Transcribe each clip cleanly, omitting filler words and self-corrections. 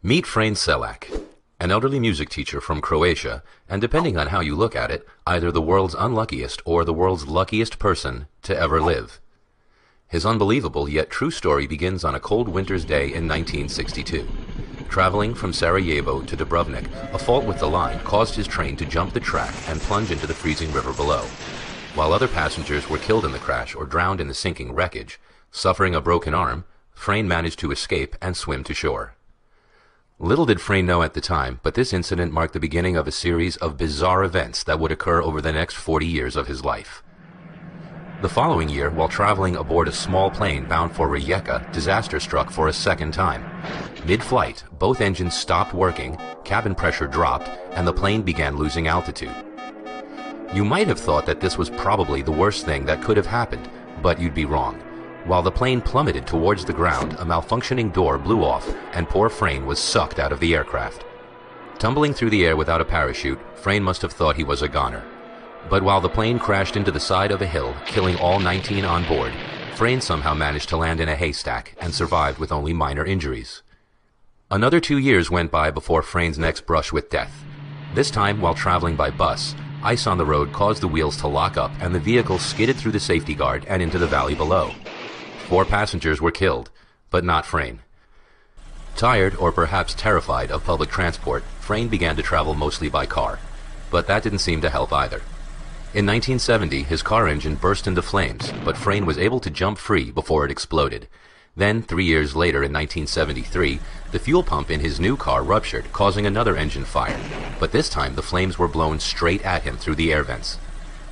Meet Frane Selak, an elderly music teacher from Croatia, and depending on how you look at it, either the world's unluckiest or the world's luckiest person to ever live. His unbelievable yet true story begins on a cold winter's day in 1962. Traveling from Sarajevo to Dubrovnik, a fault with the line caused his train to jump the track and plunge into the freezing river below. While other passengers were killed in the crash or drowned in the sinking wreckage, suffering a broken arm, Frane managed to escape and swim to shore. Little did Frane know at the time, but this incident marked the beginning of a series of bizarre events that would occur over the next 40 years of his life. The following year, while traveling aboard a small plane bound for Rijeka, disaster struck for a second time. Mid-flight, both engines stopped working, cabin pressure dropped, and the plane began losing altitude. You might have thought that this was probably the worst thing that could have happened, but you'd be wrong. While the plane plummeted towards the ground, a malfunctioning door blew off, and poor Frane was sucked out of the aircraft. Tumbling through the air without a parachute, Frane must have thought he was a goner. But while the plane crashed into the side of a hill, killing all 19 on board, Frane somehow managed to land in a haystack and survived with only minor injuries. Another 2 years went by before Frane's next brush with death. This time, while traveling by bus, ice on the road caused the wheels to lock up and the vehicle skidded through the safety guard and into the valley below. 4 passengers were killed, but not Frane. Tired, or perhaps terrified, of public transport, Frane began to travel mostly by car. But that didn't seem to help either. In 1970, his car engine burst into flames, but Frane was able to jump free before it exploded. Then, 3 years later in 1973, the fuel pump in his new car ruptured, causing another engine fire. But this time, the flames were blown straight at him through the air vents.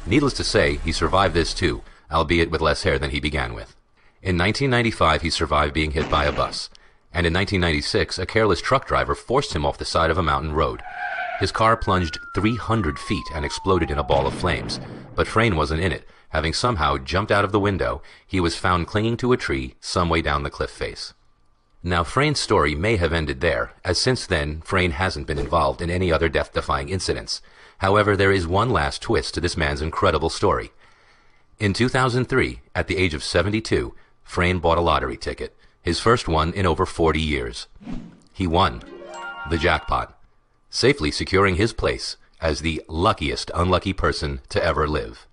Needless to say, he survived this too, albeit with less hair than he began with. In 1995, he survived being hit by a bus. And in 1996, a careless truck driver forced him off the side of a mountain road. His car plunged 300 feet and exploded in a ball of flames. But Frane wasn't in it. Having somehow jumped out of the window, he was found clinging to a tree some way down the cliff face. Now, Frane's story may have ended there, as since then, Frane hasn't been involved in any other death-defying incidents. However, there is one last twist to this man's incredible story. In 2003, at the age of 72, Frane bought a lottery ticket, his first one in over 40 years. He won the jackpot, safely securing his place as the luckiest unlucky person to ever live.